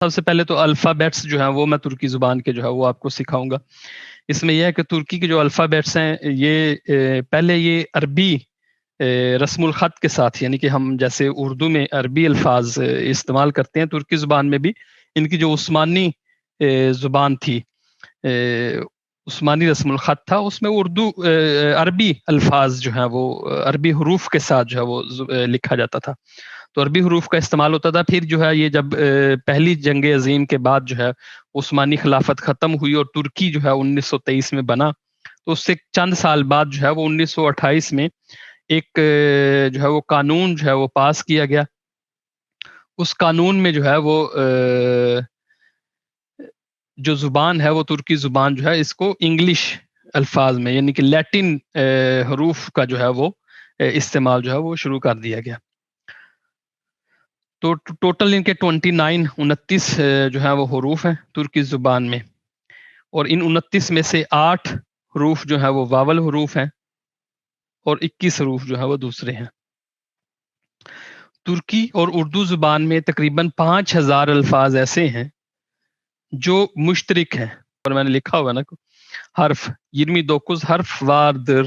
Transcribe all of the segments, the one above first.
سب سے پہلے تو الفابیٹس جو ہیں وہ میں ترکی زبان کے جو ہے وہ آپ کو سکھاؤں گا. اس میں یہ ہے کہ ترکی کے جو الفابیٹس ہیں یہ پہلے یہ عربی رسم الخط کے ساتھ، یعنی کہ ہم جیسے اردو میں عربی الفاظ استعمال کرتے ہیں، ترکی زبان میں بھی ان کی جو عثمانی زبان تھی، عثمانی رسم الخط تھا، اس میں اردو عربی الفاظ جو ہیں وہ عربی حروف کے ساتھ جو ہے وہ لکھا جاتا تھا. تو عربی حروف کا استعمال ہوتا تھا. پھر جو ہے یہ جب پہلی جنگ عظیم کے بعد جو ہے عثمانی خلافت ختم ہوئی اور ترکی جو ہے 1923 میں بنا، تو اس سے چند سال بعد جو ہے وہ 1928 میں ایک جو ہے وہ قانون جو ہے وہ پاس کیا گیا. اس قانون میں جو ہے وہ جو زبان ہے وہ ترکی زبان جو ہے اس کو انگلش الفاظ میں، یعنی کہ لیٹن حروف کا جو ہے وہ استعمال جو ہے وہ شروع کر دیا گیا. تو ٹوٹل ان کے 29 جو ہے وہ حروف ہیں ترکی زبان میں، اور ان 29 میں سے 8 حروف جو ہے وہ واول حروف ہیں اور 21 حروف جو ہے وہ دوسرے ہیں. ترکی اور اردو زبان میں تقریباً 5000 الفاظ ایسے ہیں جو مشترک ہیں، اور میں نے لکھا ہوا نا حرف 29 حرف واردر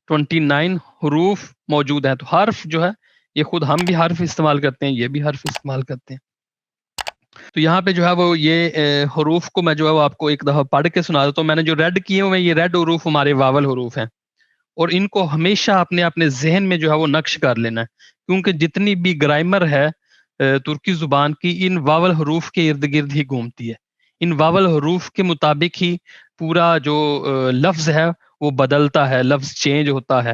29 حروف موجود ہیں. تو حرف جو ہے یہ خود ہم بھی حرف استعمال کرتے ہیں، یہ بھی حرف استعمال کرتے ہیں. تو یہاں پہ جو ہے وہ یہ حروف کو میں جو ہے وہ آپ کو ایک دفعہ پڑھ کے سنا دیتا ہوں. میں نے جو ریڈ کیے ہوئے ہیں یہ ریڈ حروف ہمارے واول حروف ہیں، اور ان کو ہمیشہ اپنے ذہن میں جو ہے وہ نقش کر لینا ہے، کیونکہ جتنی بھی گرامر ہے ترکی زبان کی ان واول حروف کے ارد گرد ہی گھومتی ہے. ان واول حروف کے مطابق ہی پورا جو لفظ ہے وہ بدلتا ہے، لفظ چینج ہوتا ہے.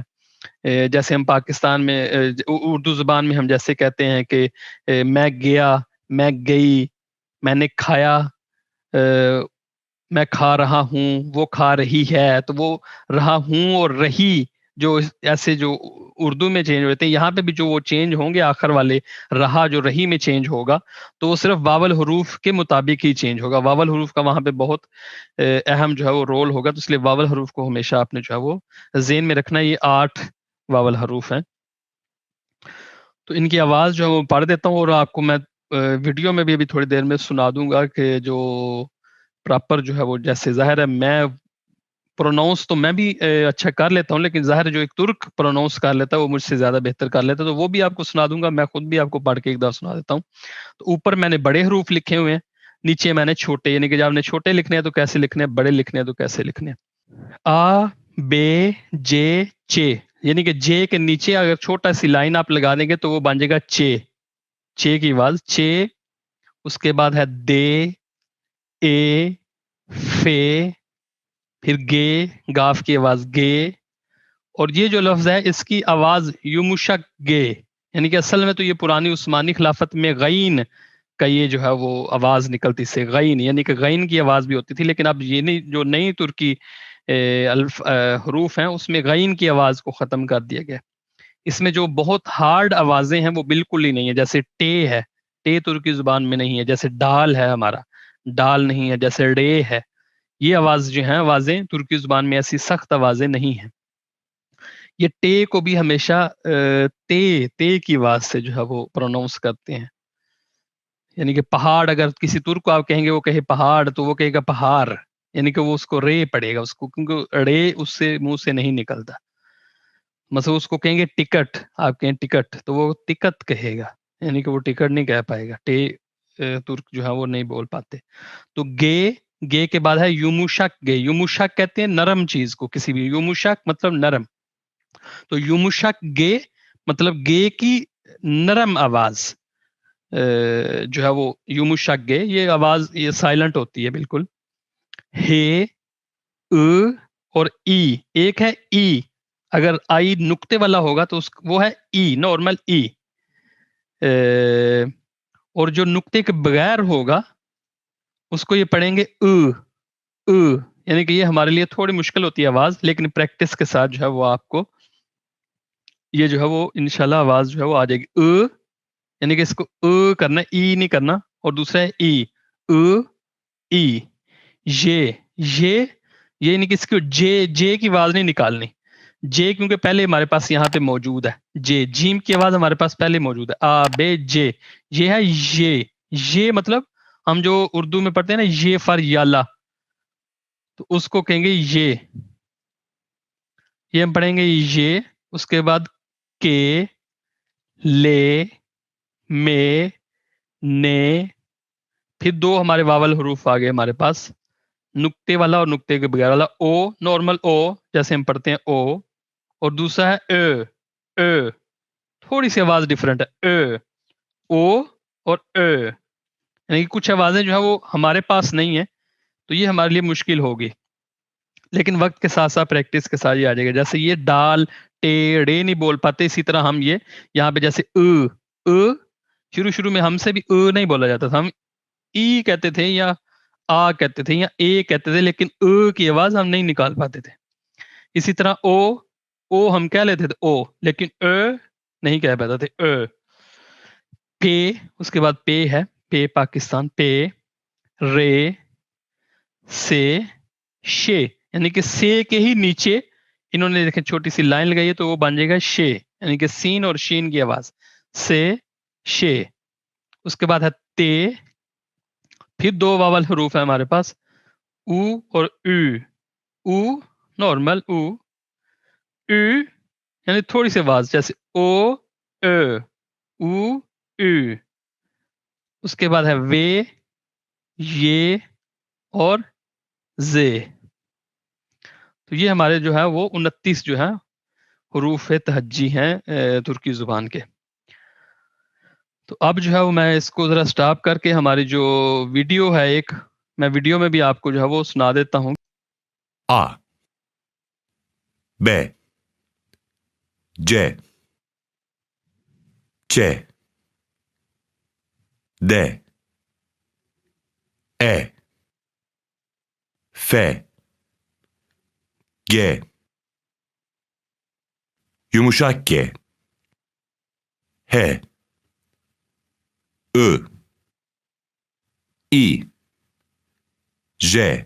جیسے ہم پاکستان میں اردو زبان میں ہم جیسے کہتے ہیں کہ میں گیا، میں گئی، میں نے کھایا، میں کھا رہا ہوں، وہ کھا رہی ہے. تو وہ رہا ہوں اور رہی جو ایسے جو اردو میں چینج ہوتے ہیں، یہاں پہ بھی جو وہ چینج ہوں گے آخر والے، رہا جو رہی میں چینج ہوگا تو وہ صرف واول حروف کے مطابق ہی چینج ہوگا. واول حروف کا وہاں پہ بہت اہم جو ہے وہ رول ہوگا، تو اس لیے واول حروف کو ہمیشہ آپ نے جو ہے وہ ذہن میں رکھنا. یہ 8 واول حروف ہیں. تو ان کی آواز جو ہے وہ پڑھ دیتا ہوں، اور آپ کو میں ویڈیو میں بھی ابھی تھوڑی دیر میں سنا دوں گا کہ جو پراپر جو ہے وہ، جیسے ظاہر ہے میں پروناؤنس تو میں بھی اچھا کر لیتا ہوں، لیکن ظاہر جو ایک ترک پروناؤنس کر لیتا ہے وہ مجھ سے زیادہ بہتر کر لیتا ہے، تو وہ بھی آپ کو سنا دوں گا. میں خود بھی آپ کو پڑھ کے ایک دفعہ سنا دیتا ہوں. تو اوپر میں نے بڑے حروف لکھے ہوئے ہیں، نیچے میں نے چھوٹے، یعنی کہ جب آپ نے چھوٹے لکھنے ہیں تو کیسے لکھنے ہیں، بڑے لکھنے ہیں تو کیسے لکھنے ہیں. آ بے جے چے، یعنی کہ جے کے نیچے اگر چھوٹا سی لائن آپ لگا دیں گے تو وہ بن جائے گا چے، چے کی آواز چے. اس کے بعد ہے دے، اے، فے، پھر گے، گاف کی آواز گے. اور یہ جو لفظ ہے اس کی آواز یمشک گے، یعنی کہ اصل میں تو یہ پرانی عثمانی خلافت میں غین کا یہ جو ہے وہ آواز نکلتی سے غین، یعنی کہ غین کی آواز بھی ہوتی تھی، لیکن اب یہ نہیں، جو نئی ترکی حروف ہیں اس میں غین کی آواز کو ختم کر دیا گیا. اس میں جو بہت ہارڈ آوازیں ہیں وہ بالکل ہی نہیں ہے. جیسے ٹے ہے، ٹے ترکی زبان میں نہیں ہے. جیسے ڈال ہے، ہمارا ڈال نہیں ہے. جیسے ڈے ہے، یہ آواز جو ہیں آوازیں ترکی زبان میں ایسی سخت آوازیں نہیں ہیں. یہ ٹے کو بھی ہمیشہ تے کی آواز سے جو ہے وہ پروناؤنس کرتے ہیں. یعنی کہ پہاڑ، اگر کسی ترک کو آپ کہیں گے وہ کہے پہاڑ تو وہ کہے گا پہاڑ، یعنی کہ وہ اس کو رے پڑے گا اس کو، کیونکہ رے اس سے منہ سے نہیں نکلتا. مثلا اس کو کہیں گے ٹکٹ، آپ کہیں ٹکٹ تو وہ ٹکٹ کہے گا، یعنی کہ وہ ٹکٹ نہیں کہہ پائے گا. ٹے ترک جو ہے وہ نہیں بول پاتے. تو گے، گے کے بعد ہے یوموشک گے. یوموشک کہتے ہیں نرم چیز کو، کسی بھی، یوموشک مطلب نرم. تو یوموشک گے مطلب گے کی نرم آواز جو ہے وہ یوموشک گے. یہ آواز یہ سائلنٹ ہوتی ہے بالکل. ہے، اور ای، ایک ہے ای، اگر آئی نقطے والا ہوگا تو وہ ہے ای، نارمل ای. اور جو نقطے کے بغیر ہوگا اس کو یہ پڑھیں گے یعنی کہ یہ ہمارے لیے تھوڑی مشکل ہوتی ہے آواز، لیکن پریکٹس کے ساتھ جو ہے وہ آپ کو یہ جو ہے وہ انشاءاللہ آواز جو ہے وہ آ جائے گی. یعنی کہ اس کو کرنا، ای نہیں کرنا. اور دوسرا ہے ای، ای. یہ یعنی کہ اس کو جے کی آواز نہیں نکالنی. جے کیونکہ پہلے ہمارے پاس یہاں پہ موجود ہے. جے، جیم کی آواز ہمارے پاس پہلے موجود ہے. آ بے جے، یہ ہے یہ، یہ مطلب ہم جو اردو میں پڑھتے ہیں نا یہ فار یالا، تو اس کو کہیں گے یہ ہم پڑھیں گے یہ، اس کے بعد کے، لے، میں، نے، پھر دو ہمارے واول حروف آ گئے ہمارے پاس، نقطے والا اور نقطے کے بغیر والا، او نارمل او جیسے ہم پڑھتے ہیں او، اور دوسرا ہے اے، تھوڑی سی آواز ڈفرنٹ ہے او اور یعنی کہ کچھ آوازیں جو ہے وہ ہمارے پاس نہیں ہیں تو یہ ہمارے لیے مشکل ہوگی، لیکن وقت کے ساتھ ساتھ پریکٹس کے ساتھ یہ آ جائے گا. جیسے یہ ڈال ٹے ڑے نہیں بول پاتے، اسی طرح ہم یہ یہاں پہ جیسے شروع میں ہم سے بھی نہیں بولا جاتا تھا، ہم ای کہتے تھے یا آ کہتے تھے یا اے کہتے تھے، لیکن کی آواز ہم نہیں نکال پاتے تھے. اسی طرح او ہم کہہ لیتے تھے او، لیکن نہیں کہہ پاتے تھے پے، اس کے بعد پے ہے، پے پاکستان، پے، رے، سے، شے، یعنی کہ سے کے ہی نیچے انہوں نے دیکھیں چھوٹی سی لائن لگائی ہے تو وہ بن جائے گا شے، یعنی کہ سین اور شین کی آواز، سے، شے. اس کے بعد ہے تے، پھر دو واول حروف ہے ہمارے پاس، او اور او نارمل او، یعنی تھوڑی سی آواز جیسے او، اس کے بعد ہے وے، یہ اور زے. تو یہ ہمارے جو ہے وہ 29 جو ہے حروف تہجی ہیں ترکی زبان کے. تو اب جو ہے وہ میں اس کو ذرا سٹاپ کر کے ہماری جو ویڈیو ہے ایک، میں ویڈیو میں بھی آپ کو جو ہے وہ سنا دیتا ہوں. A B C C D E F G yumuşak G H I I J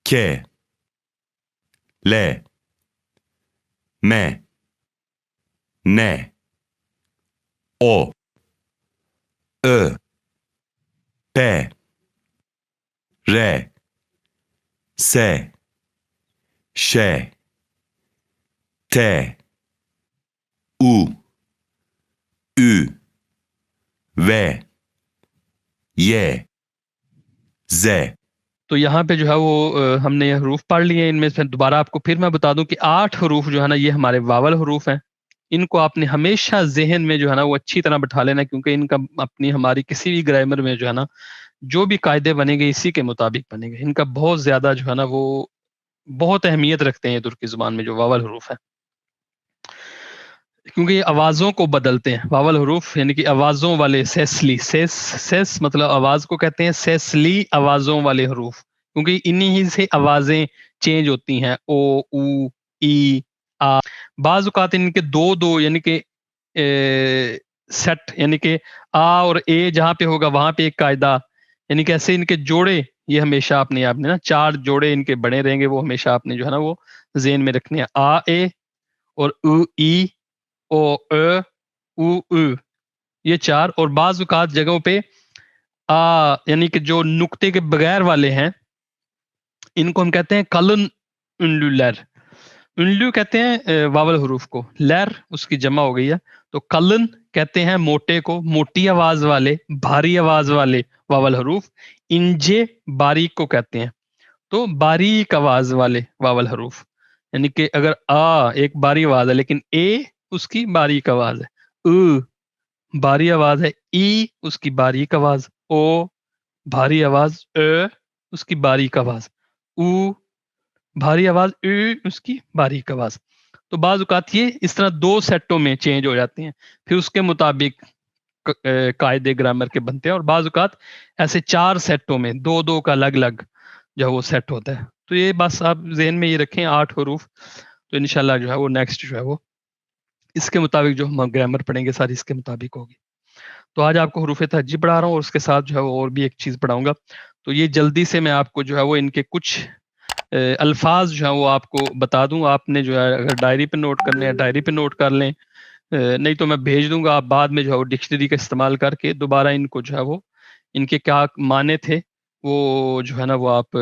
K L M N O P R S Ş T U Ü V Y Z. تو یہاں پہ جو ہے وہ ہم نے یہ حروف پڑھ لیے ہیں. ان میں سے دوبارہ آپ کو پھر میں بتا دوں کہ 8 حروف جو ہے نا یہ ہمارے واول حروف ہیں. ان کو آپ نے ہمیشہ ذہن میں جو ہے نا وہ اچھی طرح بٹھا لینا، کیونکہ ان کا اپنی ہماری کسی بھی گرامر میں جو ہے نا جو بھی قاعدے بنے گے اسی کے مطابق بنے گے. ان کا بہت زیادہ جو ہے نا وہ بہت اہمیت رکھتے ہیں ترکی زبان میں جو واول حروف ہیں، کیونکہ یہ آوازوں کو بدلتے ہیں. واول حروف یعنی کہ آوازوں والے، سیسلی، سیس مطلب آواز کو کہتے ہیں، سیسلی آوازوں والے حروف، کیونکہ انہی ہی سے آوازیں چینج ہوتی ہیں، او، او، ای، آ. بعض اوقات ان کے دو یعنی کہ سیٹ، یعنی کہ آ اور اے جہاں پہ ہوگا وہاں پہ ایک قاعدہ، یعنی کہ ایسے ان کے جوڑے یہ ہمیشہ آپ نے نا 4 جوڑے ان کے بنے رہیں گے، وہ ہمیشہ آپ نے جو ہے نا وہ ذہن میں رکھنے ہیں. آ اے اور او ای، او او یہ 4. اور بعض اوقات جگہوں پہ یعنی کہ جو نقطے کے بغیر والے ہیں ان کو ہم کہتے ہیں کلن انلو لر. انلو کہتے ہیں واول حروف کو، لر اس کی جمع ہو گئی ہے. تو کلن کہتے ہیں موٹے کو، موٹی آواز والے، بھاری آواز والے واول حروف. انجے باریک کو کہتے ہیں، تو باریک آواز والے واول حروف، یعنی کہ اگر ایک باری آواز ہے لیکن اے اس کی باریک آواز ہے، باری آواز ہے، ای اس کی باریک آواز، او بھاری آواز، اس کی باریک آواز، او بھاری آواز، اس کی باریک آواز. تو بعض اوقات یہ اس طرح 2 سیٹوں میں چینج ہو جاتے ہیں، پھر اس کے مطابق قاعدے گرامر کے بنتے ہیں. اور بعض اوقات ایسے 4 سیٹوں میں 2 کا الگ الگ جو وہ سیٹ ہوتا ہے. تو یہ بس آپ ذہن میں یہ رکھیں 8 حروف. تو انشاءاللہ جو ہے وہ نیکسٹ جو ہے وہ اس کے مطابق جو ہم گرامر پڑھیں گے ساری اس کے مطابق ہوگی. تو آج آپ کو حروف تہجی پڑھا رہا ہوں اور اس کے ساتھ جو ہے وہ اور بھی ایک چیز پڑھاؤں گا. تو یہ جلدی سے میں آپ کو جو ہے وہ ان کے کچھ الفاظ جو ہیں وہ آپ کو بتا دوں. آپ نے جو ہے اگر ڈائری پہ نوٹ کرنے ہیں ڈائری پہ نوٹ کر لیں، نہیں تو میں بھیج دوں گا, آپ بعد میں جو ہے وہ ڈکشنری کا استعمال کر کے دوبارہ ان کو جو ہے وہ ان کے کیا معنی تھے وہ جو ہے نا وہ آپ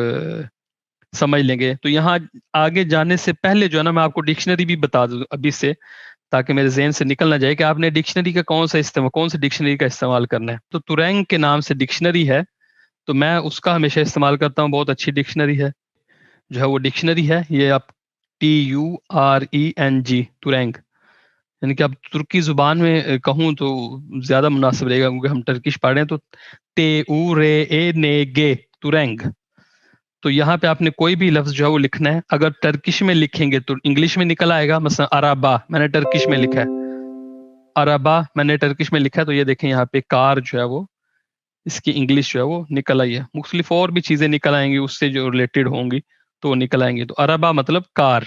سمجھ لیں گے. تو یہاں آگے جانے سے پہلے جو ہے نا میں آپ کو ڈکشنری بھی بتا دوں ابھی سے, تاکہ میرے ذہن سے نکل نہ جائے کہ آپ نے ڈکشنری کا کون سی ڈکشنری کا استعمال کرنا ہے. تو تورینگ کے نام سے ڈکشنری ہے, تو میں اس کا ہمیشہ استعمال کرتا ہوں, بہت اچھی ڈکشنری ہے جو ہے وہ ڈکشنری ہے. یہ آپ TURENG تورینگ, یعنی کہ اب ترکی زبان میں کہوں تو زیادہ مناسب رہے گا کیونکہ ہم ٹرکش پڑھ رہے ہیں. تو TURENG تورینگ. تو یہاں پہ آپ نے کوئی بھی لفظ جو ہے وہ لکھنا ہے, اگر ٹرکش میں لکھیں گے تو انگلش میں نکل آئے گا. مثلا عربا میں نے ٹرکش میں لکھا ہے, عربا میں نے ٹرکش میں لکھا ہے, تو یہ دیکھیں یہاں پہ کار جو ہے وہ اس کی انگلش جو ہے وہ نکل آئی ہے. مختلف اور بھی چیزیں نکل آئیں گی اس سے جو ریلیٹڈ ہوں گی تو وہ نکل آئیں گی. تو عربا مطلب کار,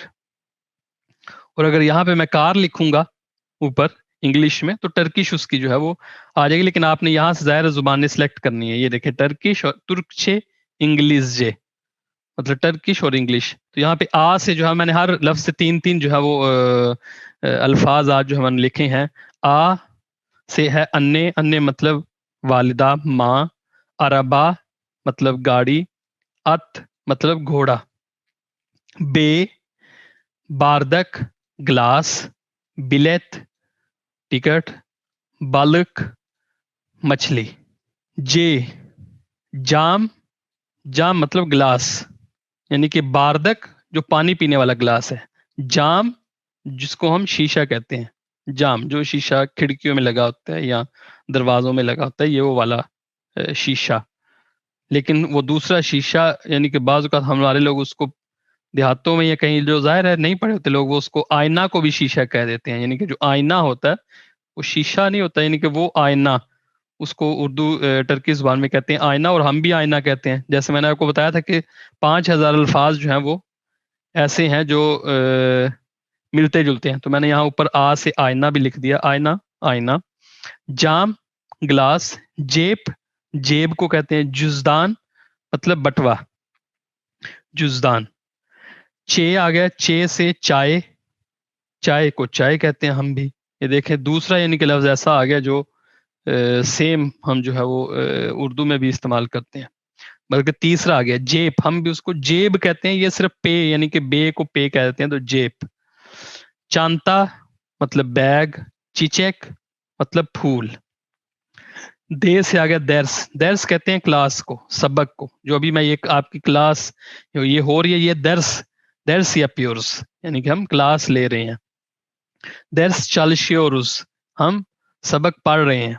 اور اگر یہاں پہ میں کار لکھوں گا اوپر انگلش میں تو ٹرکش اس کی جو ہے وہ آ جائے گی. لیکن آپ نے یہاں سے ظاہر زبانیں سلیکٹ کرنی ہے. یہ دیکھیں ٹرکش اور ترکچے انگلش مطلب ٹرکش اور انگلش. تو یہاں پہ آ سے جو ہے میں نے ہر لفظ سے تین جو ہے وہ الفاظ آج جو ہے میں نے لکھے ہیں. آ سے ہے انے مطلب والدہ ماں, عربا مطلب گاڑی, ات مطلب گھوڑا, بے باردک گلاس, بلیت ٹکٹ, بالک مچھلی, جے جام مطلب گلاس یعنی کہ باردک جو پانی پینے والا گلاس ہے, جام جس کو ہم شیشہ کہتے ہیں, جام جو شیشہ کھڑکیوں میں لگا ہوتا ہے یا دروازوں میں لگا ہوتا ہے, یہ وہ والا شیشہ. لیکن وہ دوسرا شیشہ یعنی کہ بعض اوقات ہمارے لوگ اس کو دیہاتوں میں یا کہیں جو ظاہر ہے نہیں پڑھے ہوتے لوگ وہ اس کو آئینہ کو بھی شیشہ کہہ دیتے ہیں. یعنی کہ جو آئینہ ہوتا ہے وہ شیشہ نہیں ہوتا, یعنی کہ وہ آئینہ اس کو اردو ٹرکی زبان میں کہتے ہیں آئینہ, اور ہم بھی آئینہ کہتے ہیں. جیسے میں نے آپ کو بتایا تھا کہ 5000 الفاظ جو ہیں وہ ایسے ہیں جو ملتے جلتے ہیں. تو میں نے یہاں اوپر آ سے آئینہ بھی لکھ دیا, آئینہ. جام گلاس, جیب کو کہتے ہیں جزدان مطلب بٹوا, جزدان. چے آ گیا, چے سے چائے کو چائے کہتے ہیں ہم بھی. یہ دیکھیں دوسرا یعنی کہ لفظ ایسا آ گیا جو سیم ہم جو ہے وہ اردو میں بھی استعمال کرتے ہیں. بلکہ تیسرا آ گیا جیب, ہم بھی اس کو جیب کہتے ہیں, یہ صرف پے یعنی کہ بے کو پے کہتے ہیں تو جیب. چانتا مطلب بیگ, چیچیک مطلب پھول. دے سے آ گیا درس کہتے ہیں کلاس کو, سبق کو. جو ابھی میں یہ آپ کی کلاس یہ ہو رہی ہے یہ درس یا پیورس یعنی کہ ہم کلاس لے رہے ہیں. درس چالشیورس ہم سبق پڑھ رہے ہیں.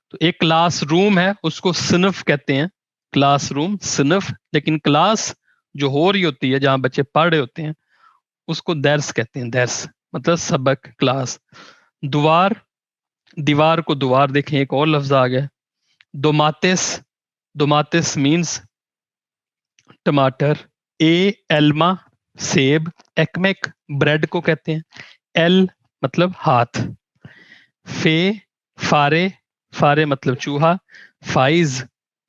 تو ایک کلاس روم ہے اس کو صنف کہتے ہیں, کلاس روم صنف. لیکن کلاس جو ہو رہی ہوتی ہے جہاں بچے پڑھ رہے ہوتے ہیں اس کو درس کہتے ہیں, درس مطلب سبق کلاس. دیوار کو دوار, دیکھیں ایک اور لفظ آ گیا. دوماتس مینس ٹماٹر. ایلما سیب, ایکمیک بریڈ کو کہتے ہیں, ایل مطلب ہاتھ. فارے مطلب چوہا.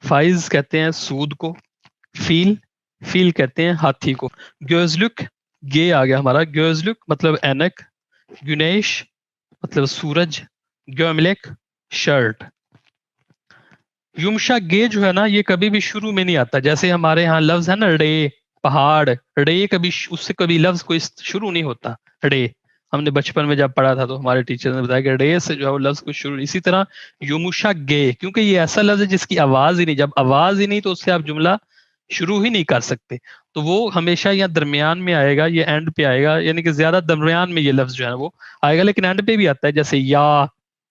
فائز کہتے ہیں سود کو. فیل کہتے ہیں ہاتھی کو. گیوزلک گے آ گیا ہمارا, گیوزلک مطلب اینک. گنیش مطلب سورج. گیوملیک شرٹ. یمشا گے جو ہے نا یہ کبھی بھی شروع میں نہیں آتا. جیسے ہمارے ہاں لفظ ہے نا ڑے پہاڑ, ڑے کبھی اس سے کبھی لفظ کوئی شروع نہیں ہوتا. ڑے ہم نے بچپن میں جب پڑھا تھا تو ہمارے ٹیچر نے بتایا کہ ڑے سے جو ہے وہ لفظ کو شروع. اسی طرح یمشا گے کیونکہ یہ ایسا لفظ ہے جس کی آواز ہی نہیں, جب آواز ہی نہیں تو اس سے آپ جملہ شروع ہی نہیں کر سکتے. تو وہ ہمیشہ یا درمیان میں آئے گا, یہ اینڈ پہ آئے گا, یعنی کہ زیادہ درمیان میں یہ لفظ جو ہے وہ آئے گا, لیکن اینڈ پہ بھی آتا ہے. جیسے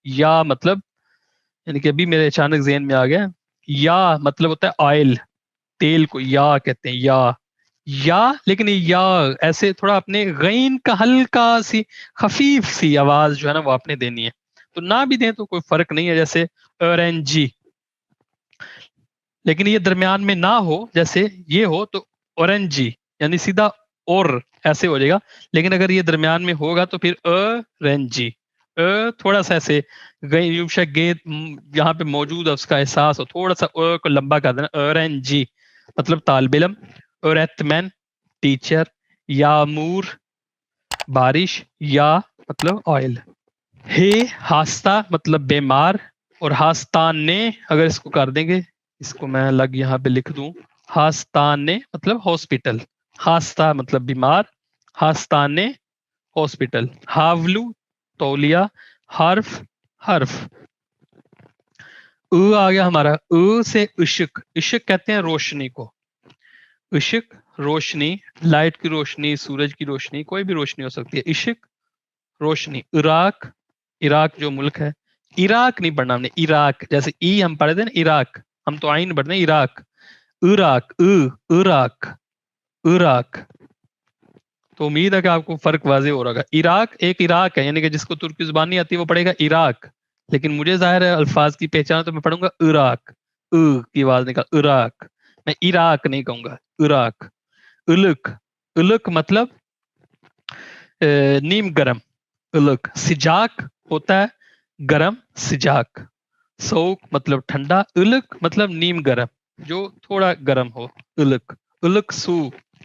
یا مطلب یعنی کہ ابھی میرے اچانک ذہن میں آ گیا, یا مطلب ہوتا ہے آئل, تیل کو یا کہتے ہیں یا لیکن یا ایسے تھوڑا اپنے غین کا ہلکا سی خفیف سی آواز جو ہے نا وہ آپ نے دینی ہے. تو نہ بھی دیں تو کوئی فرق نہیں ہے, جیسے اورنجی. لیکن یہ درمیان میں نہ ہو, جیسے یہ ہو تو اورنجی یعنی سیدھا اور ایسے ہو جائے گا. لیکن اگر یہ درمیان میں ہوگا تو پھر اورنجی, تھوڑا سا ایسے گے یہاں پہ موجود ہے اس کا احساس ہو, تھوڑا سا کو لمبا کر دینا. اورنجی مطلب طالب علم. اورتمن ٹیچر. یامور بارش. یا مطلب آئل. ہے ہاستہ مطلب بیمار، اور ہاستان نے اگر اس کو کر دیں گے، اس کو میں الگ یہاں پہ لکھ دوں، ہاستان نے مطلب ہاسپٹل، ہاستہ مطلب بیمار، ہاستان نے ہاسپٹل، ہاولو تولیہ، حرف حرف، آ گیا ہمارا، سے عشق، عشق کہتے ہیں روشنی کو، عشق روشنی، لائٹ کی روشنی، سورج کی روشنی، کوئی بھی روشنی ہو سکتی ہے، عشق روشنی، عراق، عراق جو ملک ہے، عراق نہیں پڑھنا ہم نے، عراق جیسے ای ہم پڑھتے ہیں نا عراق، ہم تو آئین پڑھتے ہیں عراق، عراق، عراق، عراق، تو امید ہے کہ آپ کو فرق واضح ہو رہا ہے۔ عراق ایک عراق ہے، یعنی کہ جس کو ترکی زبان نہیں آتی وہ پڑھے گا عراق، لیکن مجھے ظاہر ہے الفاظ کی پہچان تو میں پڑھوں گا عراق، کی آواز نکال، عراق، میں عراق نہیں کہوں گا، عراق، الک، الک مطلب نیم گرم، الک، سجاک ہوتا ہے گرم، سجاک، سوک مطلب ٹھنڈا، الک مطلب نیم گرم جو تھوڑا گرم ہو، الک، الک سو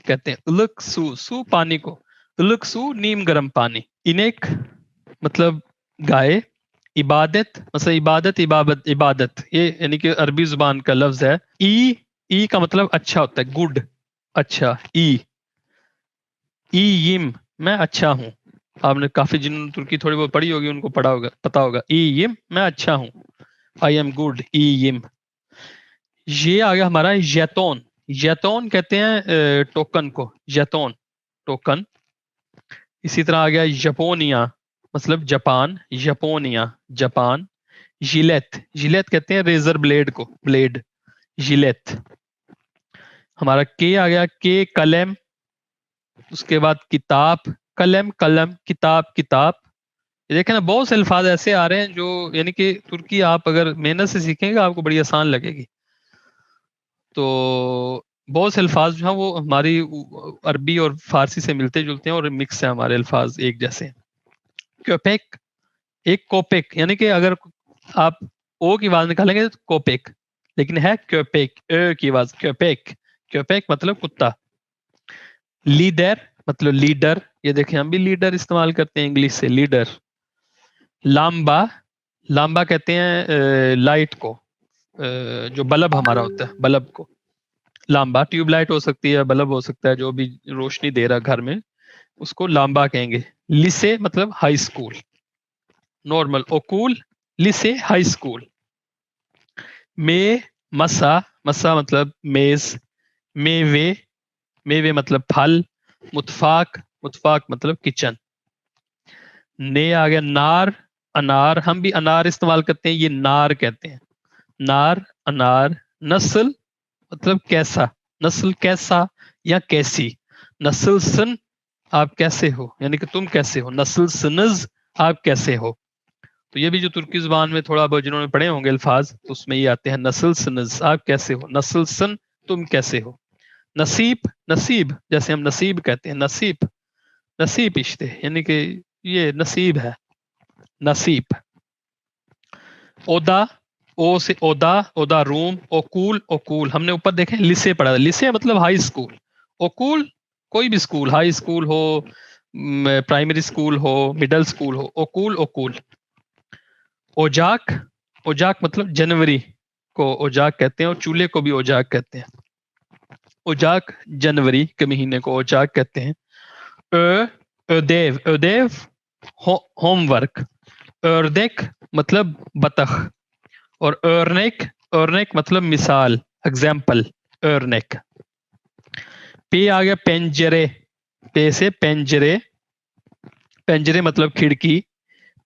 کہتے ہیں، الک سو، سو پانی کو، الک سو نیم گرم پانی، انیک مطلب گائے، عبادت مثلا عبادت، عبادت یہ یعنی کہ عربی زبان کا لفظ ہے، ای کا مطلب اچھا ہوتا ہے، گڈ، اچھا، ای یم میں اچھا ہوں، آپ نے کافی جن ترکی تھوڑی بہت پڑھی ہوگی ان کو پڑھا ہوگا، پتا ہوگا، ای یم میں اچھا ہوں، I am good, E M. یہ آ گیا ہمارا یتون، یتون کہتے ہیں ٹوکن کو، یتون ٹوکن، اسی طرح آ گیا یپونیا مطلب جاپان، یپونیا جاپان، جیلیت، جیلیت کہتے ہیں ریزر بلیڈ کو، بلیڈ، جیلیت۔ ہمارا کے آ گیا، کے قلم، اس کے بعد کتاب، قلم قلم، کتاب کتاب، یہ دیکھیں نا بہت سے الفاظ ایسے آ رہے ہیں جو یعنی کہ ترکی آپ اگر محنت سے سیکھیں گے آپ کو بڑی آسان لگے گی، تو بہت سے الفاظ جو ہیں وہ ہماری عربی اور فارسی سے ملتے جلتے ہیں اور مکس ہیں ہمارے الفاظ ایک جیسے ہیں۔ کوپیک، ایک کوپیک یعنی کہ اگر آپ او کی آواز نکالیں گے تو کوپیک، لیکن ہے کوپیک، کی آواز، کوپیک، کوپیک مطلب کتا۔ لیڈر مطلب لیڈر، یہ دیکھیں ہم بھی لیڈر استعمال کرتے ہیں انگلش سے، لیڈر۔ لامبا، لامبا کہتے ہیں لائٹ کو، جو بلب ہمارا ہوتا ہے بلب کو، لامبا، ٹیوب لائٹ ہو سکتی ہے، بلب ہو سکتا ہے، جو بھی روشنی دے رہا گھر میں اس کو لامبا کہیں گے۔ لسے مطلب ہائی اسکول، نارمل، اوکول، لسے ہائی اسکول۔ میں مسا، مسا مطلب میز، میوے، میوے مطلب پھل، متفاق، متفاق مطلب کچن۔ نے آ گیا نار، انار، ہم بھی انار استعمال کرتے ہیں، یہ نار کہتے ہیں، نار، انار۔ نسل مطلب کیسا، نسل کیسا یا کیسی، نسل سن آپ کیسے ہو یعنی کہ تم کیسے ہو، نسل سنز آپ کیسے ہو، تو یہ بھی جو ترکی زبان میں تھوڑا بہت جنہوں نے پڑھے ہوں گے الفاظ تو اس میں یہ آتے ہیں، نسل سنز آپ کیسے ہو، نسل سن تم کیسے ہو۔ نصیب، نصیب جیسے ہم نصیب کہتے ہیں، نصیب، نصیب اشتے یعنی کہ یہ نصیب ہے، نصیب۔ اودا، او سے اودا، اودا روم، اوکول، اوکول ہم نے اوپر دیکھیں لسے پڑھا، لسے مطلب ہائی اسکول، اوکول کوئی بھی اسکول، ہائی اسکول ہو، پرائمری اسکول ہو، مڈل اسکول ہو، اوکول، اوکول۔ اوجاک، اوجاک مطلب جنوری کو اوجاک کہتے ہیں اور چولہے کو بھی اوجاک کہتے ہیں، اوجاک جنوری کے مہینے کو اوجاک کہتے ہیں۔ ادیو، ادیو ہوم ورک، اردیک مطلب بطخ، اور ارنیک، ارنیک مطلب مثال، اگزامپل، ارنیک۔ پی آ گیا پنجرے، پے سے پنجرے، پنجرے مطلب کھڑکی۔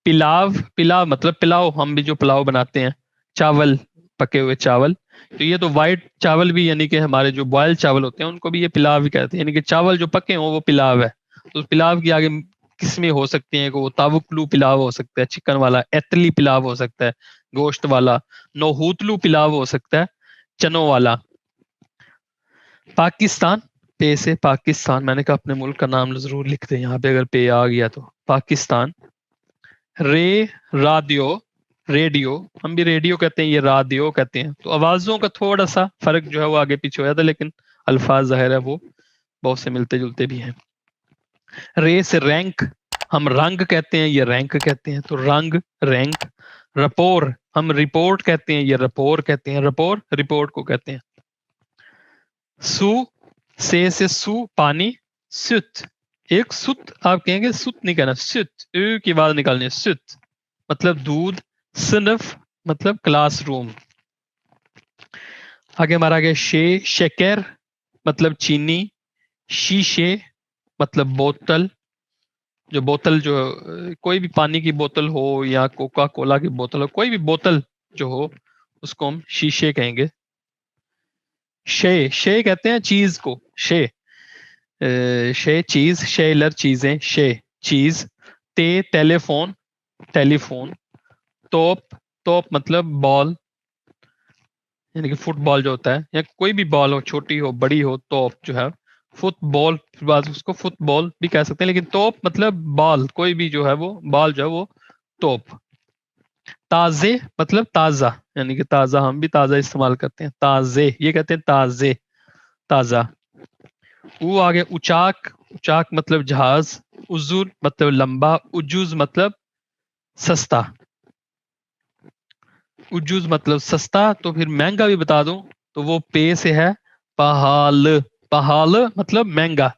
پلاو، پلاو مطلب پلاؤ، ہم بھی جو پلاؤ بناتے ہیں، چاول، پکے ہوئے چاول، تو یہ تو وائٹ چاول بھی یعنی کہ ہمارے جو بوائل چاول ہوتے ہیں ان کو بھی یہ پلاو ہی کہتے ہیں، یعنی کہ چاول جو پکے ہوں وہ پلاو ہے۔ تو پلاو کی آگے قسمیں ہو سکتی ہیں کہ وہ تاوکلو پلاو ہو سکتا ہے چکن والا، ایتلی پلاو ہو سکتا ہے گوشت والا، نوہوتلو پلاو ہو سکتا ہے چنوں والا۔ پاکستان، پے سے پاکستان، میں نے کہا اپنے ملک کا نام ضرور لکھ دیں یہاں پہ اگر پے آ گیا تو، پاکستان۔ رے، رادیو، ریڈیو، ہم بھی ریڈیو کہتے ہیں، یہ رادیو کہتے ہیں، تو آوازوں کا تھوڑا سا فرق جو ہے وہ آگے پیچھے ہو جاتا ہے لیکن الفاظ ظاہر ہے وہ بہت سے ملتے جلتے بھی ہیں۔ رے سے رینک، ہم رنگ کہتے ہیں، یہ رینک کہتے ہیں، تو رنگ رینک. رپور ہم رپورٹ کہتے ہیں، یہ رپور کہتے ہیں، رپور رپورٹ کو کہتے ہیں. سو سے سو پانی. ست ایک ست آپ کہیں گے، ست نہیں کہنا، ست کی آواز نکالنی ہے. ست مطلب دودھ. صنف مطلب کلاس روم. آگے ہمارا آگے شکر مطلب چینی. شیشے مطلب بوتل. جو بوتل جو کوئی بھی پانی کی بوتل ہو یا کوکا کولا کی بوتل ہو، کوئی بھی بوتل جو ہو اس کو ہم شیشے کہیں گے. شے کہتے ہیں چیز کو. شے چیز. شیلر چیزیں. شے چیز. ٹیلی فون ٹیلی فون. توپ مطلب بال، یعنی کہ فٹ بال جو ہوتا ہے، یا کوئی بھی بال ہو، چھوٹی ہو بڑی ہو. توپ جو ہے فٹ بال، اس کو فٹ بال بھی کہہ سکتے ہیں، لیکن توپ مطلب بال، کوئی بھی جو ہے وہ بال جو ہے وہ توپ. تازے مطلب تازہ، یعنی کہ تازہ ہم بھی تازہ استعمال کرتے ہیں. تازے یہ کہتے ہیں تازے، تازہ. وہ آگے اچاک. اچاک مطلب جہاز. عذر مطلب لمبا. عجوز مطلب سستا. عجوز مطلب سستا. تو پھر مہنگا بھی بتا دوں تو وہ پے سے ہے پہال. پہال مطلب مہنگا.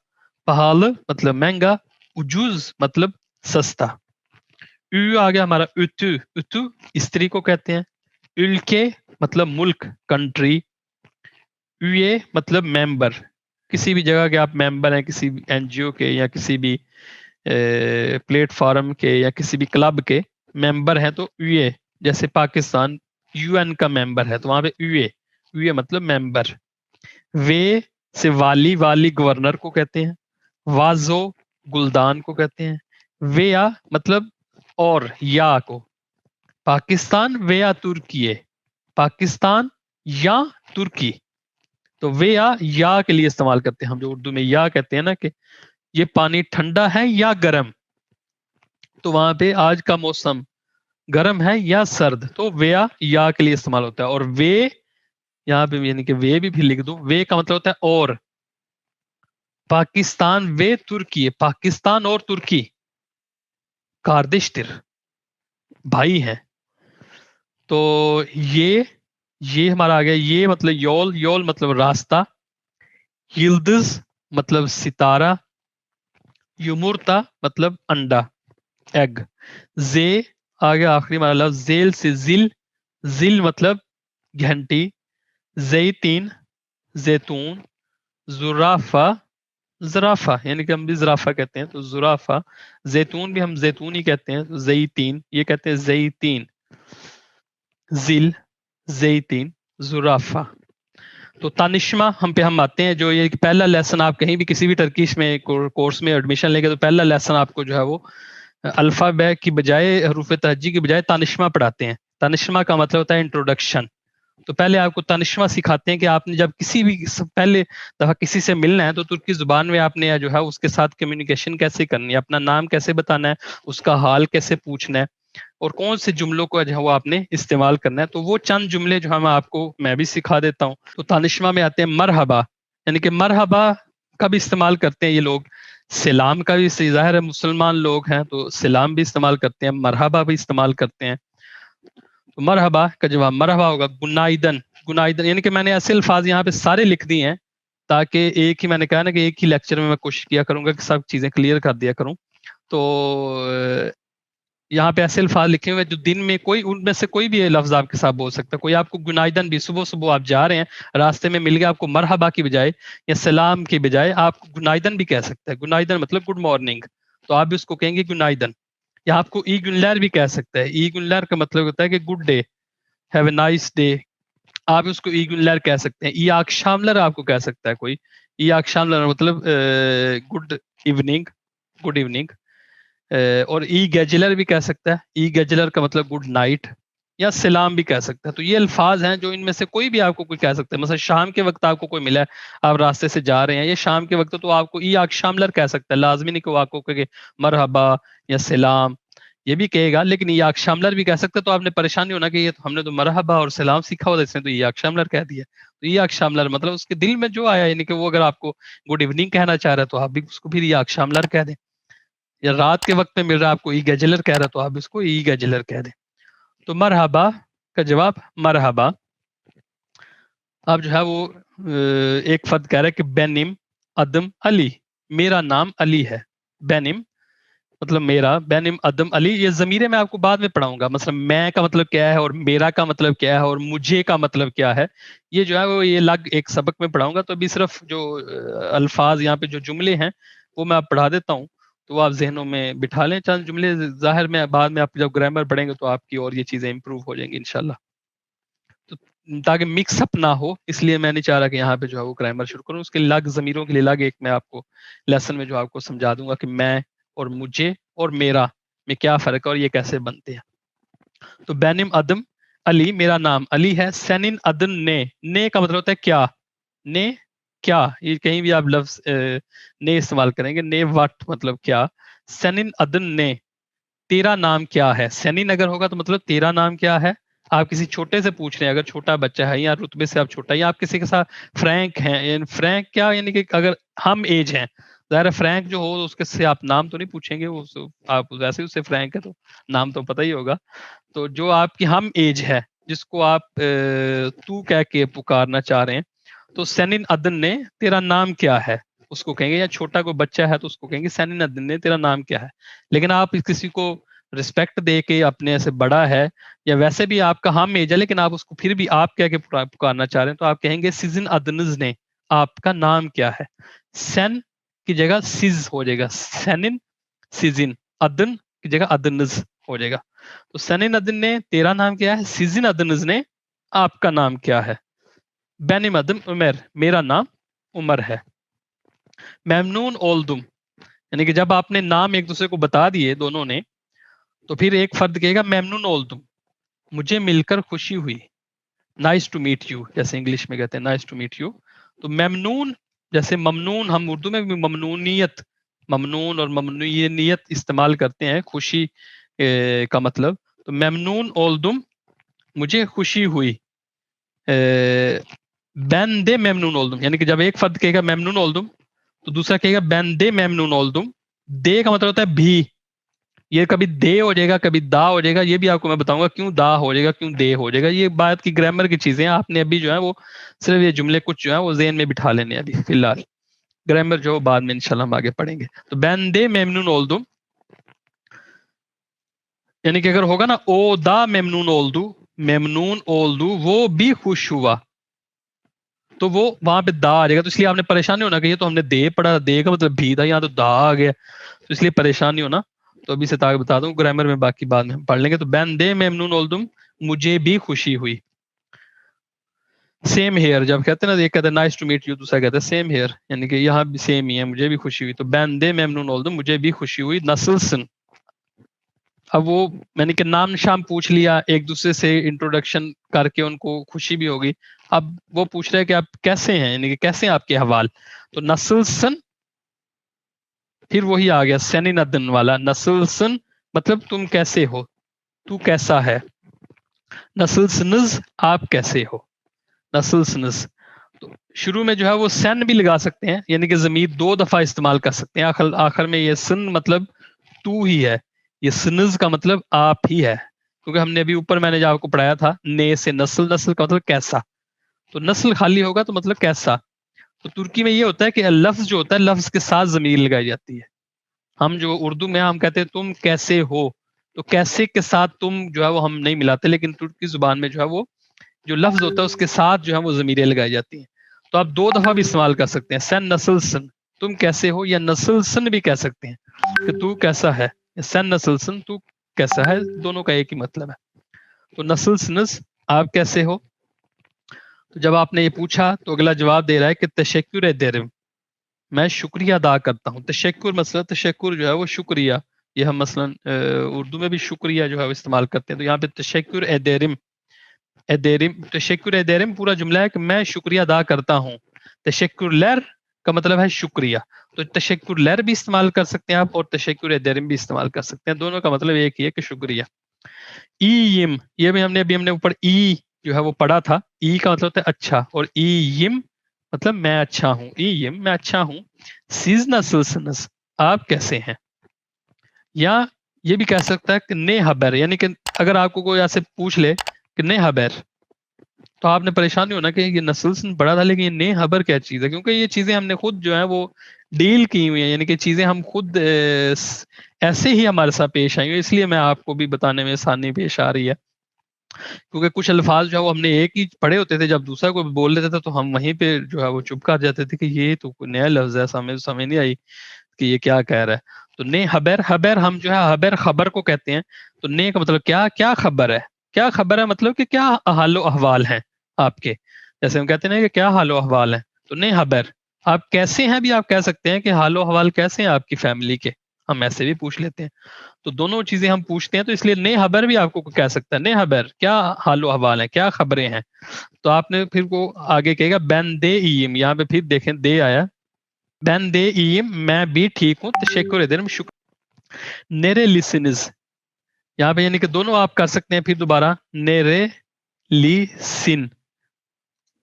پہال مطلب مہنگا. عجوز مطلب سستا. آ گیا ہمارا اتو. اتو استری کو کہتے ہیں. الکے مطلب ملک، کنٹری. مطلب ممبر. کسی بھی جگہ کے آپ ممبر ہیں، کسی بھی این جی او کے یا کسی بھی پلیٹ فارم کے یا کسی بھی کلب کے ممبر ہیں تو جیسے پاکستان یو این کا ممبر ہے تو وہاں پہ یو اے مطلب ممبر. وے سے والی. والی گورنر کو کہتے ہیں. وازو گلدان کو کہتے ہیں. ویا مطلب اور یا کو. پاکستان ویا ترکی. پاکستان یا ترکی. تو ویا یا کے لیے استعمال کرتے ہیں ہم، جو اردو میں یا کہتے ہیں نا کہ یہ پانی ٹھنڈا ہے یا گرم. تو وہاں پہ آج کا موسم گرم ہے یا سرد، تو ویا یا کے لیے استعمال ہوتا ہے. اور وے یہاں پہ یعنی کہ وے بھی لکھ دوں، وے کا مطلب ہوتا ہے اور. پاکستان وے ترکی. پاکستان اور ترکی کاردشتر بھائی ہیں. تو یہ ہمارا آ گیا. یہ مطلب یول. یول مطلب راستہ. یلدز مطلب ستارہ. یمرتا مطلب انڈا، ایگ. زے آگے آخری ہمارا لفظ زیل سے ذل. ذل مطلب گھنٹی. زیتین زیتون. زرافہ زرافہ یعنی کہ ہم بھی زرافہ کہتے ہیں تو زرافہ. زیتون بھی ہم زیتون ہی کہتے ہیں تو زیتین. یہ کہتے ہیں زیتین. ذل زیتین زرافہ. تو تانشمہ ہم آتے ہیں. جو یہ پہلا لیسن آپ کہیں بھی کسی بھی ٹرکش میں کورس میں ایڈمیشن لے گے تو پہلا لیسن آپ کو جو ہے وہ الفابے کی بجائے، حروف تہجی کی بجائے تانشمہ پڑھاتے ہیں. تانشمہ کا مطلب ہوتا ہے انٹروڈکشن. تو پہلے آپ کو تانشمہ سکھاتے ہیں کہ آپ نے جب کسی بھی پہلے دفعہ کسی سے ملنا ہے تو ترکی زبان میں آپ نے جو ہے اس کے ساتھ کمیونیکیشن کیسے کرنی ہے، اپنا نام کیسے بتانا ہے، اس کا حال کیسے پوچھنا ہے، اور کون سے جملوں کو جو ہے وہ آپ نے استعمال کرنا ہے. تو وہ چند جملے جو میں بھی سکھا دیتا ہوں. تو تانشمہ میں آتے ہیں مرحبا، یعنی کہ مرحبا کا بھی استعمال کرتے ہیں یہ لوگ. سلام کا بھی ظاہر ہے مسلمان لوگ ہیں تو سلام بھی استعمال کرتے ہیں، مرحبا بھی استعمال کرتے ہیں. تو مرحبا کا جواب مرحبا ہوگا. گنائیدن. گنائیدن یعنی کہ میں نے ایسے الفاظ یہاں پہ سارے لکھ دیے ہیں تاکہ ایک ہی، میں نے کہا نا کہ ایک ہی لیکچر میں کوشش کیا کروں گا کہ سب چیزیں کلیئر کر دیا کروں. تو یہاں پہ ایسے الفاظ لکھے ہوئے جو دن میں ان میں سے کوئی بھی لفظ آپ کے ساتھ بول سکتا ہے. کوئی آپ کو گنائیدن بھی صبح آپ جا رہے ہیں راستے میں مل گیا آپ کو، مرحبا کی بجائے یا سلام کی بجائے آپ کو گنائیدن بھی کہہ سکتا ہے. گنائیدن مطلب گڈ مارننگ، تو آپ بھی اس کو کہیں گے گنائیدن. یا آپ کو ای گنلر بھی کہہ سکتا ہے. ای گنلر کا مطلب ہوتا ہے کہ good day, have a nice day. آپ اس کو ای گنلر کہہ سکتے ہیں. ای آکشاملر آپ کو کہہ سکتا ہے کوئی. ای آکشاملر مطلب گڈ ایوننگ، گڈ ایوننگ. اور ای گیجلر بھی کہہ سکتا ہے. ای گیجلر کا مطلب گڈ نائٹ، یا سلام بھی کہہ سکتا ہے. تو یہ الفاظ ہیں جو ان میں سے کوئی بھی آپ کو کوئی کہہ سکتا ہے. مثلا شام کے وقت آپ کو کوئی ملا ہے، آپ راستے سے جا رہے ہیں، یہ شام کے وقت تو آپ کو ای آکشاملر کہہ سکتا ہے. لازمی نہیں کہ وہ آپ کو کہ مرحبا یا سلام یہ بھی کہے گا، لیکن ای آکشاملر بھی کہہ سکتا ہے. تو آپ نے پریشانی ہونا کہ یہ ہم نے تو مرحبا اور سلام سیکھا ہوا، اس نے تو ای آکشاملر کہہ دیا. تو ای آکشاملر مطلب اس کے دل میں جو آیا، یعنی کہ وہ اگر آپ کو گڈ ایوننگ کہنا چاہ رہا ہے تو آپ بھی اس کو پھر ای آکشاملر کہہ دیں. یا رات کے وقت میں مل رہا ہے آپ کو ای گیجلر کہہ رہا تو آپ اس کو ای گیجلر کہہ دیں. تو مرحبا کا جواب مرحبا. اب جو ہے وہ ایک فرد کہہ رہا ہے کہ بینم ادم علی، میرا نام علی ہے. بینم مطلب میرا، بینم ادم علی. یہ ضمیریں میں آپ کو بعد میں پڑھاؤں گا، مثلا میں کا مطلب کیا ہے اور میرا کا مطلب کیا ہے اور مجھے کا مطلب کیا ہے. یہ جو ہے وہ یہ الگ ایک سبق میں پڑھاؤں گا. تو ابھی صرف جو الفاظ یہاں پہ جو جملے ہیں وہ میں آپ پڑھا دیتا ہوں، تو وہ آپ ذہنوں میں بٹھا لیں. چند جملے ظاہر میں بعد میں آپ جب گرامر پڑھیں گے تو آپ کی اور یہ چیزیں امپروو ہو جائیں گی انشاءاللہ. تو تاکہ مکس اپ نہ ہو اس لیے میں نہیں چاہ رہا کہ یہاں پہ جو ہے وہ گرامر شروع کروں. اس کے الگ ضمیروں کے لیے الگ ایک میں آپ کو لیسن میں جو آپ کو سمجھا دوں گا کہ میں اور مجھے اور میرا میں کیا فرق ہے اور یہ کیسے بنتے ہیں. تو بینم ادم علی، میرا نام علی ہے. سینن ادن نے کا مطلب ہوتا ہے کیا. نے کیا، یہ کہیں بھی آپ لفظ نے استعمال کریں گے. نے واٹ مطلب کیا. سینن ادن نے، تیرا نام کیا ہے. سینن اگر ہوگا تو مطلب تیرا نام کیا ہے. آپ کسی چھوٹے سے پوچھ رہے ہیں، اگر چھوٹا بچہ ہے یا رتبے سے آپ چھوٹا، یا آپ کسی کے ساتھ فرینک ہیں. فرینک کیا یعنی کہ اگر ہم ایج ہیں، ظاہر فرینک جو ہو اس کے سے آپ نام تو نہیں پوچھیں گے، آپ ویسے اس سے فرینک ہے تو نام تو پتہ ہی ہوگا. تو جو آپ کی ہم ایج ہے جس کو آپ تو کہہ کے پکارنا چاہ رہے ہیں، تو سینن ادن نے تیرا نام کیا ہے اس کو کہیں گے. یا چھوٹا کوئی بچہ ہے تو اس کو کہیں گے سینن ادن نے تیرا نام کیا ہے. لیکن آپ کسی کو رسپیکٹ دے کے اپنے سے بڑا ہے یا ویسے بھی آپ کا ہم ایج ہے لیکن آپ اس کو پھر بھی آپ کہہ کے پکارنا چاہ رہے ہیں، تو آپ کہیں گے سیزن ادنز نے آپ کا نام کیا ہے. سین کی جگہ سیز ہو جائے گا. سینن سیزن، ادن کی جگہ ادنز ہو جائے گا. تو سینن ادن نے تیرا نام کیا ہے. سیزن ادنز نے آپ کا نام کیا ہے. بینم ادم عمر، میرا نام عمر ہے. ممنون اولدم یعنی کہ جب آپ نے نام ایک دوسرے کو بتا دیے دونوں نے، تو پھر ایک فرد کہے گا ممنون اولدم، مجھے مل کر خوشی ہوئی. نائس ٹو میٹ یو جیسے انگلش میں کہتے ہیں نائس ٹو میٹ یو. تو ممنون جیسے ممنون، ہم اردو میں بھی ممنونیت، ممنون اور ممنونیت استعمال کرتے ہیں خوشی کا مطلب. تو ممنون اولدم، مجھے خوشی ہوئی. بین دے ممنون اولدم یعنی کہ جب ایک فرد کہے گا ممنون اولدم تو دوسرا کہے گا بین دے ممنون اولدم. دے کا مطلب ہوتا ہے بھی. یہ کبھی دے ہو جائے گا کبھی دا ہو جائے گا. یہ بھی آپ کو میں بتاؤں گا کیوں دا ہو جائے گا کیوں دے ہو جائے گا. یہ بات کی گرامر کی چیزیں آپ نے ابھی جو ہے وہ صرف یہ جملے کچھ جو ہے وہ ذہن میں بٹھا لینے ہیں ابھی فی الحال. گرامر جو بعد میں انشاءاللہ ہم آگے پڑھیں گے. تو بین دے ممنون اولدم یعنی کہ اگر ہوگا نا او دا ممنون اولدو، ممنون اولدو وہ بھی خوش ہوا، تو وہ وہاں پہ دا آ جائے گا. تو اس لیے آپ نے پریشان نہیں ہونا کہ یہ تو ہم نے دے پڑھا، دے کا مطلب بھی تھا، یہاں تو دا آ گیا. تو اس لیے پریشان نہیں ہونا. تو ابھی سے تاکہ بتا دوں گرامر میں باقی بعد میں ہم پڑھ لیں گے. تو بین دے ممنون اولدم، مجھے بھی خوشی ہوئی. سیم ہیئر جب کہتے ہیں نا، ایک کہتے ہیں نائس ٹو میٹ یو، دوسرا کہتے ہیں سیم ہیئر یعنی کہ یہاں بھی سیم ہی ہے، مجھے بھی خوشی ہوئی. تو بین دے ممنون اولدم، مجھے بھی خوشی ہوئی. نسلسن، اب وہ میں نے کہ نام شام پوچھ لیا ایک دوسرے سے انٹروڈکشن کر کے ان کو خوشی بھی ہوگی. اب وہ پوچھ رہے ہیں کہ آپ کیسے ہیں یعنی کہ کیسے ہیں آپ کے حوال. تو نسلسن پھر وہی آ گیا سینن ادن والا. نسلسن مطلب تم کیسے ہو، تو کیسا ہے. نسلسنز آپ کیسے ہو. نسلسنز تو شروع میں جو ہے وہ سن بھی لگا سکتے ہیں یعنی کہ ضمیر دو دفعہ استعمال کر سکتے ہیں. آخر میں یہ سن مطلب تو ہی ہے، یہ سنز کا مطلب آپ ہی ہے. کیونکہ ہم نے ابھی اوپر میں نے جو آپ کو پڑھایا تھا نے سے نسل، نسل کا مطلب کیسا. تو نسل خالی ہوگا تو مطلب کیسا. تو ترکی میں یہ ہوتا ہے کہ لفظ جو ہوتا ہے لفظ کے ساتھ ضمیر لگائی جاتی ہے. ہم جو اردو میں ہم کہتے ہیں تم کیسے ہو، تو کیسے کے ساتھ تم جو ہے وہ ہم نہیں ملاتے، لیکن ترکی زبان میں جو ہے وہ جو لفظ ہوتا ہے اس کے ساتھ جو ہے وہ ضمیریں لگائی جاتی ہیں. تو آپ دو دفعہ بھی استعمال کر سکتے ہیں، سن نسل سن تم کیسے ہو، یا نسل سن بھی کہہ سکتے ہیں کہ تو کیسا ہے. سن نسل سن تو کیسا ہے، دونوں کا ایک ہی مطلب ہے. تو نسل سنس آپ کیسے ہو. تو جب آپ نے یہ پوچھا تو اگلا جواب دے رہا ہے کہ تشکر درم، میں شکریہ ادا کرتا ہوں. تشکر مثلا تشکر جو ہے وہ شکریہ، یہ ہم مثلا اردو میں بھی شکریہ جو ہے وہ استعمال کرتے ہیں. تو یہاں پہ تشکر درم، تشکر درم پورا جملہ ہے کہ میں شکریہ ادا کرتا ہوں. تشکر لر کا مطلب ہے شکریہ. تو تشکر لر بھی استعمال کر سکتے ہیں آپ اور تشکر درم بھی استعمال کر سکتے ہیں. دونوں کا مطلب ایک ہی ہے کہ شکریہ. یم، یہ بھی ہم نے اوپر ای جو ہے وہ پڑھا تھا. ای کا مطلب ہوتا ہے اچھا، اور ای یم مطلب میں اچھا ہوں. ای یم میں اچھا ہوں. سیزنا سلسنس آپ کیسے ہیں. یا یہ بھی کہہ سکتا ہے کہ نے حبر، یعنی کہ اگر آپ کو کوئی ایسے پوچھ لے کہ نے حبر تو آپ نے پریشان نہیں ہونا کہ یہ نسلسن پڑھا تھا لیکن یہ نے حبر کیا چیز ہے، کیونکہ یہ چیزیں ہم نے خود جو ہے وہ ڈیل کی ہوئی ہیں، یعنی کہ چیزیں ہم خود ایسے ہی ہمارے ساتھ پیش آئی ہوئی، اس لیے میں آپ کو بھی بتانے میں آسانی پیش آ رہی ہے، کیونکہ کچھ الفاظ جو ہے وہ ہم نے ایک ہی پڑھے ہوتے تھے، جب دوسرا کوئی بول لیتے تھے تو ہم وہیں پہ جو ہے وہ چپ کر جاتے تھے کہ یہ تو کوئی نیا لفظ ہے، سمجھ نہیں آئی کہ یہ کیا کہہ رہا ہے۔ تو نے حبر، حبر ہم جو ہے حبر خبر کو کہتے ہیں، تو نے کا مطلب کیا خبر ہے، کیا خبر ہے مطلب کہ کیا حال و احوال ہیں آپ کے، جیسے ہم کہتے ہیں کہ کیا حال و احوال ہیں، تو نے حبر آپ کیسے ہیں بھی آپ کہہ سکتے ہیں کہ حال و احوال کیسے ہیں آپ کی فیملی کے، ہم ایسے بھی پوچھ لیتے ہیں، تو دونوں چیزیں ہم پوچھتے ہیں، تو اس لیے نے حبر بھی آپ کو کہہ سکتا ہے، نے حبر کیا حال و احوال ہیں، کیا خبریں ہیں، تو آپ نے پھر کو آگے کہے گا بین دے ایم، یہاں پہ پھر دیکھیں دے آیا، بین دے ایم میں بھی ٹھیک ہوں، تشکر ادھر شکر، نیرے لسنز یہاں پہ یعنی کہ دونوں آپ کر سکتے ہیں، پھر دوبارہ نیرے لیسن،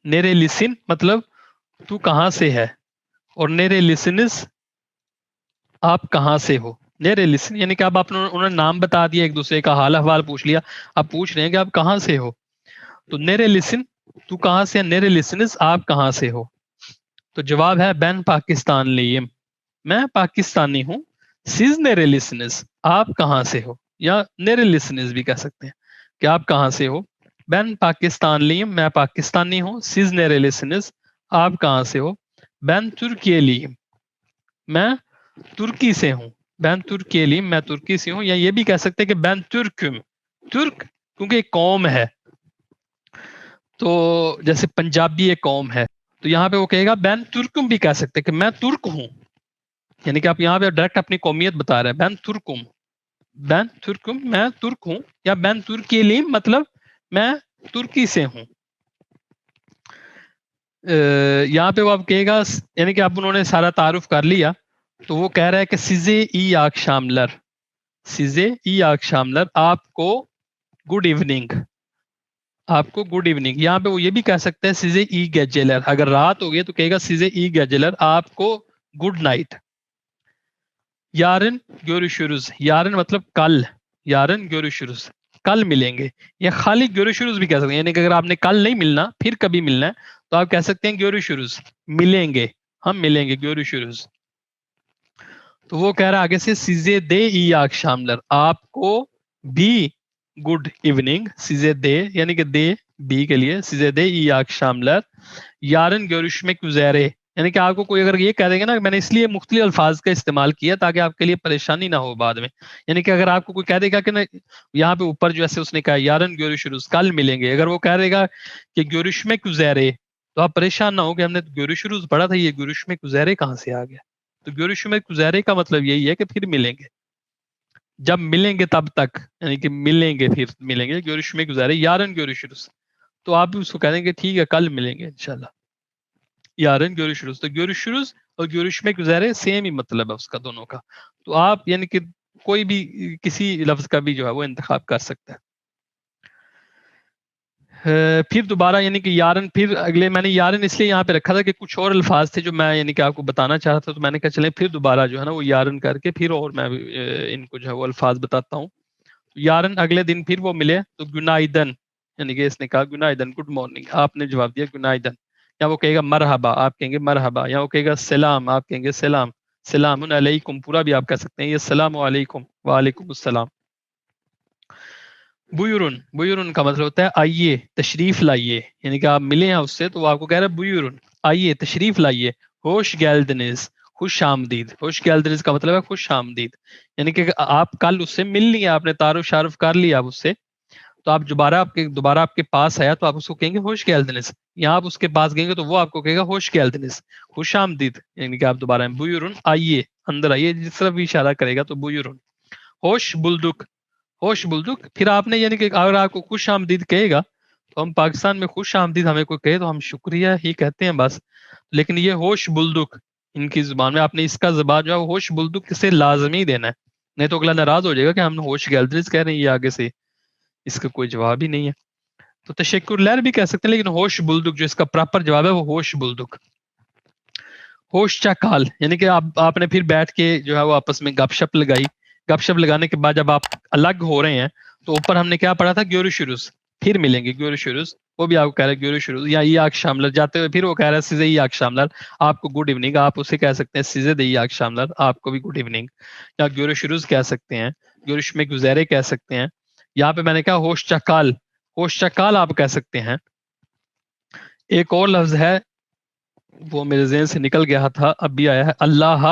نیرے لسن مطلب تو کہاں سے ہے، اور نیرے لسنز آپ کہاں سے ہو، نیرے لسن یعنی کہ اب آپ انہوں نے نام بتا دیا، ایک دوسرے کا حال احوال پوچھ لیا، آپ پوچھ رہے ہیں کہ آپ کہاں سے ہو، تو نیرے لسن تو کہاں سے، نیرے لسنز آپ کہاں سے ہو، تو جواب ہے بین پاکستان لیم، میں پاکستانی ہوں، سیز نیرے لسنز آپ کہاں سے ہو، یا نیرے لسنز بھی کہہ سکتے ہیں کہ آپ کہاں سے ہو، بین پاکستان لیم میں پاکستانی ہوں، سیز نیرے لسنز آپ کہاں سے ہو، بین ترکی لیم میں ترکی سے ہوں، بین ترکی لیم میں ترکی سے ہوں، یا یہ بھی کہہ سکتے ہیں کہ بین ترکم، ترک کیونکہ ایک قوم ہے، تو جیسے پنجابی ایک قوم ہے، تو یہاں پہ وہ کہے گا بین ترکم بھی کہہ سکتے ہیں کہ میں ترک ہوں، یعنی کہ آپ یہاں پہ ڈائریکٹ اپنی قومیت بتا رہے ہیں، بین ترکم، بین ترکم میں ترک ہوں، یا بین ترکی لیم مطلب میں ترکی سے ہوں، یہاں پہ وہ آپ کہے گا یعنی کہ اب انہوں نے سارا تعارف کر لیا، تو وہ کہہ رہا ہے کہ سیزے ای آک شاملر، سیزے ای آک شاملر آپ کو گڈ ایوننگ، آپ کو گڈ ایوننگ، یہاں پہ وہ یہ بھی کہہ سکتے ہیں سیزے ای گیجلر، اگر رات ہو گئی تو کہے گا سیزے ای گیجلر آپ کو گڈ نائٹ، یارن گورشروز، یارن مطلب کل، یارن گورشروز کل ملیں گے، یا خالی گورشروز بھی کہہ سکتے ہیں، یعنی کہ اگر آپ نے کل نہیں ملنا پھر کبھی ملنا ہے تو آپ کہہ سکتے ہیں گورشروز ملیں گے، ہم ملیں گے گورشروز، تو وہ کہہ رہا آگے سے سیزے دے ای آک شاملر آپ کو بھی گڈ ایوننگ، سیزے دے یعنی کہ دے بی کے لیے سیزے دے ای آک شاملر، یارن گورشمک گزیرے، یعنی کہ آپ کو کوئی اگر یہ کہہ دے گا نا، میں نے اس لیے مختلف الفاظ کا استعمال کیا تاکہ آپ کے لیے پریشانی نہ ہو بعد میں، یعنی کہ اگر آپ کو کوئی کہہ دے گا کہ یہاں پہ اوپر جو ایسے اس نے کہا یارن گورشروز کل ملیں گے، اگر وہ کہہ دے گا کہ گورشمک گزیرے تو آپ پریشان نہ ہو کہ ہم نے گورشروز پڑھا تھا، یہ گورشمک گزیرے کہاں سے آ گیا، تو گورشمک گزیرے کا مطلب یہی ہے کہ پھر ملیں گے، جب ملیں گے تب تک، یعنی کہ ملیں گے پھر ملیں گے، گورشمک گزیرے یارن گورشروز، تو آپ بھی اس کو کہہ دیں گے ٹھیک ہے کل ملیں گے انشاءاللہ، یارن گورشروز، تو گورشروز اور گورشمک گزیرے سیم ہی مطلب ہے اس کا دونوں کا، تو آپ یعنی کہ کوئی بھی کسی لفظ کا بھی جو ہے وہ انتخاب کر سکتا ہے۔ پھر دوبارہ یعنی کہ یارن، پھر اگلے میں نے یارن اس لیے یہاں پہ رکھا تھا کہ کچھ اور الفاظ تھے جو میں یعنی کہ آپ کو بتانا چاہ رہا تھا، تو میں نے کہا چلیں پھر دوبارہ جو ہے نا وہ یارن کر کے پھر اور میں ان کو جو ہے وہ الفاظ بتاتا ہوں۔ یارن اگلے دن پھر وہ ملے تو گنائیدن، یعنی کہ اس نے کہا گنائیدن گڈ مارننگ، آپ نے جواب دیا گنائیدن، یا وہ کہے گا مرحبا آپ کہیں گے مرحبا، یا وہ کہے گا سلام آپ کہیں گے سلام، سلام علیکم پورا بھی آپ کہہ سکتے ہیں، یہ السلام علیکم وعلیکم السلام۔ بویورن، بویورن کا مطلب ہوتا ہے آئیے تشریف لائیے، یعنی کہ آپ ملے ہیں اس سے تو وہ آپ کو کہہ رہا ہے بویورن آئیے تشریف لائیے، ہوش گیلدنز خوش آمدید، ہوش گیلدنز کا مطلب ہے خوش آمدید، یعنی کہ آپ کل اس سے مل لیے، آپ نے تعارف شارف کر لیا آپ اس سے، تو آپ دوبارہ آپ کے پاس آیا تو آپ اس کو کہیں گے ہوش گیلدنز، یہاں آپ اس کے پاس گئیں گے تو وہ آپ کو کہے گا ہوش گیلدنز خوش آمدید، یعنی کہ آپ دوبارہ بویورن آئیے اندر آئیے، جس طرف بھی اشارہ کرے گا تو بویورن۔ ہوش بلدک، ہوش بلدک پھر آپ نے یعنی کہ اگر آپ کو خوش آمدید کہے گا تو ہم پاکستان میں خوش آمدید ہمیں کوئی کہے تو ہم شکریہ ہی کہتے ہیں بس، لیکن یہ ہوش بلدک ان کی زبان میں آپ نے اس کا زبان جو ہے ہوش بلدک سے لازمی دینا ہے، نہیں تو اگلا ناراض ہو جائے گا کہ ہم ہوش گیلدریز کہہ رہے ہیں، یہ آگے سے اس کا کوئی جواب ہی نہیں ہے، تو تشکر لہر بھی کہہ سکتے ہیں، لیکن ہوش بلدک جو اس کا پراپر جواب ہے وہ ہوش بلدک۔ ہوش چاکال یعنی کہ آپ نے پھر بیٹھ کے جو ہے وہ آپس میں گپ شپ لگائی، گپ شپ لگانے کے بعد جب آپ الگ ہو رہے ہیں تو اوپر ہم نے کیا پڑھا تھا گیورشروز، پھر ملیں گے گیورشروز، وہ بھی آپ کو کہہ رہا ہے گیورشروز یا ای آکشاملر، جاتے ہوئے پھر وہ کہہ رہا ہے سیزے ای آکشاملر، آپ کو گڈ ایوننگ، آپ اسے کہہ سکتے ہیں سیزے دے ای آکشاملر، آپ کو بھی گڈ ایوننگ، یا گیورشروز کہہ سکتے ہیں، گیورش میں گزیرے کہہ سکتے ہیں. یہاں پہ میں نے کہا ہوش چکال، ہوش چکال آپ کہہ سکتے ہیں. ایک اور لفظ ہے وہ میرے ذہن سے نکل گیا تھا، اب بھی آیا ہے، اللہ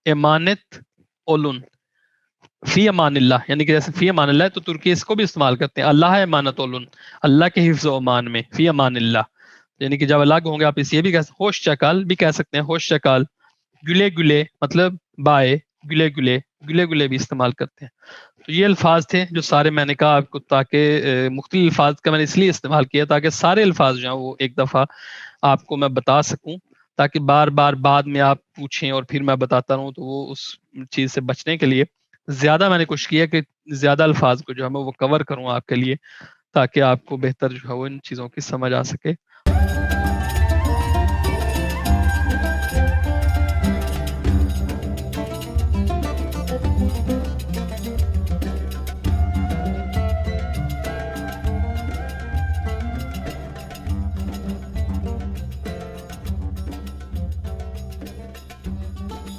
امانت اولن، فی امان اللہ، یعنی کہ جیسے فی امان اللہ ہے تو ترکی اس کو بھی استعمال کرتے ہیں، اللہ امانت اولن، اللہ کے حفظ و امان میں، فی امان اللہ، یعنی کہ جب الگ ہوں گے آپ اس یہ بھی کہہ سکتے، ہوش چکال بھی کہہ سکتے ہیں، ہوش چکال. گلے گلے مطلب بائے، گلے گلے، گلے گلے بھی استعمال کرتے ہیں. تو یہ الفاظ تھے جو سارے میں نے کہا آپ کو، تاکہ مختلف الفاظ کا میں نے اس لیے استعمال کیا تاکہ سارے الفاظ جو ہیں وہ ایک دفعہ آپ کو میں بتا سکوں، تاکہ بار بار بعد میں آپ پوچھیں اور پھر میں بتاتا رہوں، تو وہ اس چیز سے بچنے کے لیے زیادہ میں نے کوشش کیا کہ زیادہ الفاظ کو جو ہے میں وہ کور کروں آپ کے لیے، تاکہ آپ کو بہتر جو ہے وہ ان چیزوں کی سمجھ آ سکے.